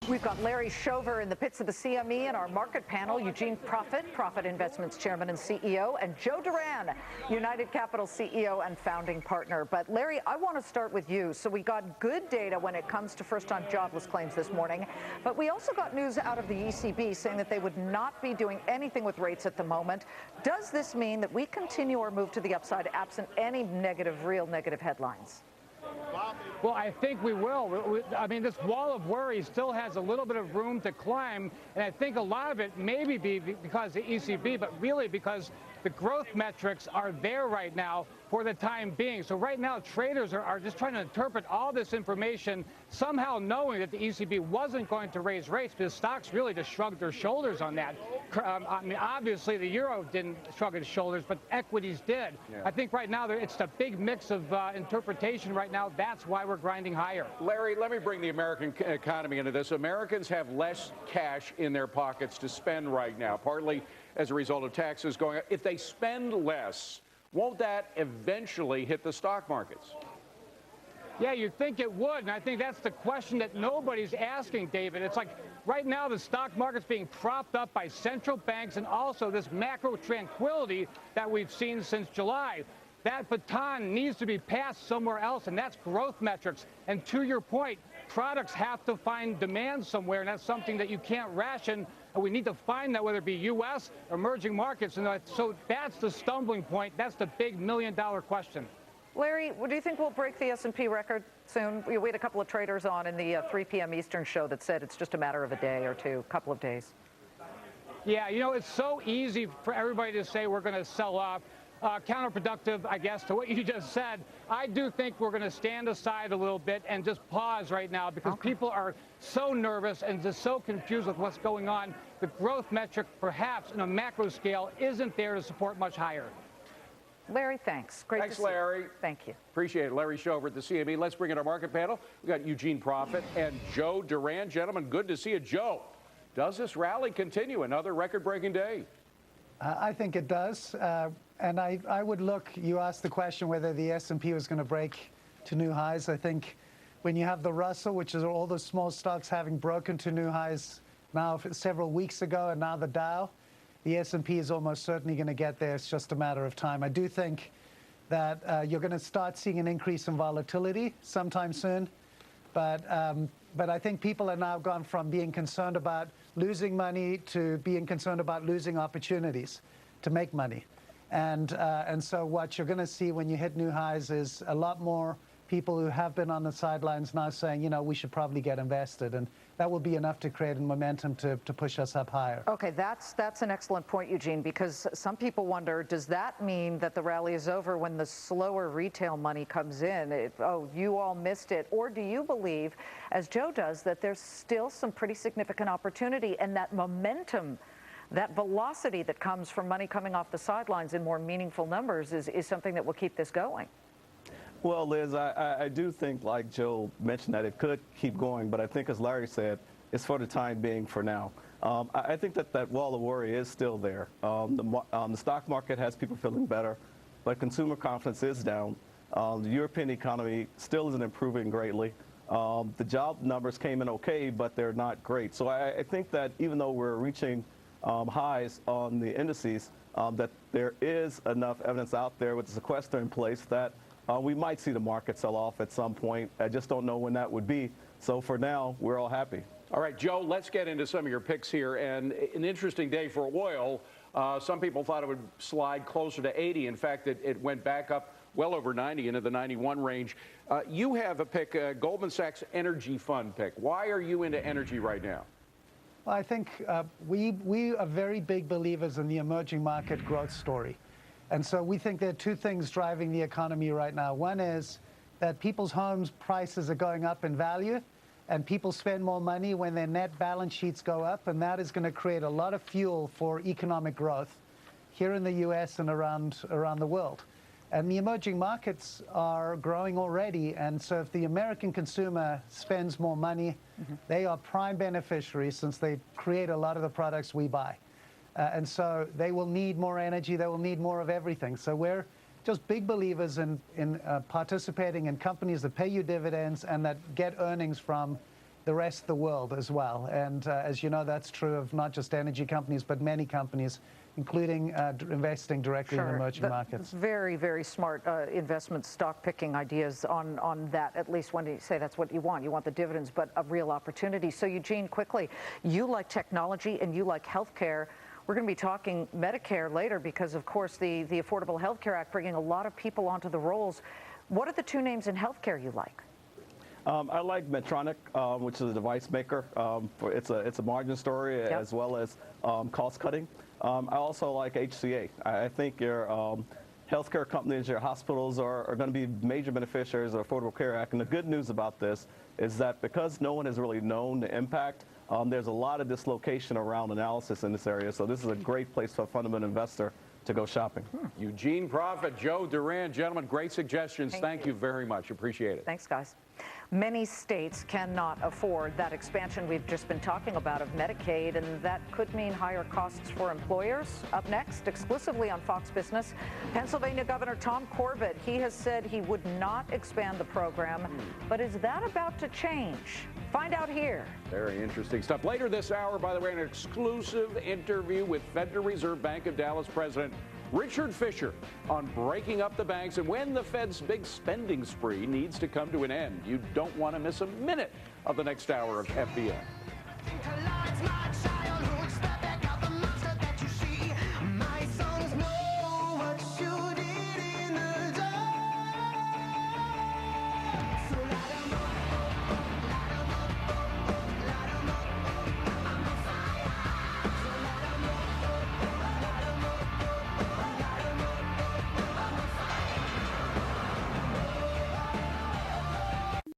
We've got Larry Shover in the pits of the CME and our market panel, Eugene Profit Investments Chairman and CEO, and Joe Duran, United Capital CEO and founding partner. But Larry, I want to start with you. So we got good data when it comes to first-time jobless claims this morning, but we also got news out of the ECB saying that they would not be doing anything with rates at the moment. Does this mean that we continue our move to the upside absent any real negative headlines? Well, I think we will. I mean, this wall of worry still has a little bit of room to climb, and I think a lot of it may be because of the ECB, but really because the growth metrics are there right now for the time being. So right now, traders are just trying to interpret all this information, somehow knowing that the ECB wasn't going to raise rates, because stocks really just shrugged their shoulders on that. I mean, obviously, the euro didn't shrug its shoulders, but equities did. Yeah. I think right now, it's the big mix of interpretation right now. That's why we're grinding higher. Larry, let me bring the American economy into this. Americans have less cash in their pockets to spend right now, partly as a result of taxes going up. If they spend less, won't that eventually hit the stock markets? Yeah, you'd think it would, and I think that's the question that nobody's asking, David. It's like right now the stock market's being propped up by central banks and also this macro tranquility that we've seen since July. That baton needs to be passed somewhere else, and that's growth metrics. And to your point, products have to find demand somewhere, and that's something that you can't ration. And we need to find that, whether it be U.S., emerging markets. And so that's the stumbling point. That's the big million-dollar question. Larry, do you think we'll break the S&P record soon? We had a couple of traders on in the 3 p.m. Eastern show that said it's just a matter of a day or two, couple of days. Yeah, you know, it's so easy for everybody to say we're going to sell off. Counterproductive, I guess, to what you just said. I do think we're going to stand aside a little bit and just pause right now because people are so nervous and just so confused with what's going on. The growth metric, perhaps, in a macro scale, isn't there to support much higher. Larry, thanks. Great Thanks, to see Larry. you. Thank you. Appreciate it. Larry Shover at the CME. Let's bring in our market panel. We've got Eugene Profit and Joe Duran. Gentlemen, good to see you. Joe, does this rally continue? Another record-breaking day? I think it does. And I would look, you asked the question whether the S&P was going to break to new highs. I think when you have the Russell, which is all the small stocks having broken to new highs now several weeks ago, and now the Dow, the S&P is almost certainly going to get there. It's just a matter of time. I do think that you're going to start seeing an increase in volatility sometime soon. But I think people are now gone from being concerned about losing money to being concerned about losing opportunities to make money. And so what you're going to see when you hit new highs is a lot more people who have been on the sidelines now saying, you know, we should probably get invested. And that will be enough to create a momentum to push us up higher. Okay, that's an excellent point, Eugene, because some people wonder, does that mean that the rally is over when the slower retail money comes in? Oh, you all missed it. Or do you believe, as Joe does, that there's still some pretty significant opportunity and that momentum, that velocity that comes from money coming off the sidelines in more meaningful numbers is something that will keep this going? Well, Liz, I do think, like Joe mentioned, that it could keep going. But I think, as Larry said, it's for the time being for now. I think that wall of worry is still there. The stock market has people feeling better, but consumer confidence is down. The European economy still isn't improving greatly. The job numbers came in okay, but they're not great. So I think that even though we're reaching highs on the indices, that there is enough evidence out there with the sequester in place that we might see the market sell off at some point. I just don't know when that would be. So for now, we're all happy. All right, Joe, let's get into some of your picks here. And an interesting day for oil. Some people thought it would slide closer to 80. In fact, it went back up well over 90 into the 91 range. You have a pick, Goldman Sachs Energy Fund pick. Why are you into energy right now? Well, I think we are very big believers in the emerging market growth story. And so we think there are two things driving the economy right now. One is that people's homes prices are going up in value, and people spend more money when their net balance sheets go up, and that is going to create a lot of fuel for economic growth here in the U.S. and around the world. And the emerging markets are growing already, and so if the American consumer spends more money, they are prime beneficiaries since they create a lot of the products we buy. And so they will need more energy, they will need more of everything. So we're just big believers in participating in companies that pay you dividends and that get earnings from the rest of the world as well. And as you know, that's true of not just energy companies, but many companies, including investing directly in emerging markets. Very, very smart investment stock picking ideas on that, at least when you say that's what you want. You want the dividends, but a real opportunity. So Eugene, quickly, you like technology and you like healthcare. We're going to be talking Medicare later because, of course, the Affordable Health Care Act bringing a lot of people onto the rolls. What are the two names in healthcare you like? I like Medtronic, which is a device maker. It's a margin story as well as cost cutting. I also like HCA. I think your healthcare companies, your hospitals are going to be major beneficiaries of the Affordable Care Act. And the good news about this is that because no one has really known the impact, there's a lot of dislocation around analysis in this area. So this is a great place for a fundamental investor to go shopping. Eugene Profit, Joe Duran, gentlemen, great suggestions. Thank you very much. Appreciate it. Thanks, guys. Many states cannot afford that expansion we've just been talking about of Medicaid, and that could mean higher costs for employers. Up next, exclusively on Fox Business, Pennsylvania Governor Tom Corbett. He has said he would not expand the program, but is that about to change? Find out here. Very interesting stuff. Later this hour, by the way, an exclusive interview with Federal Reserve Bank of Dallas President Richard Fisher on breaking up the banks and when the Fed's big spending spree needs to come to an end. You don't want to miss a minute of the next hour of FBN.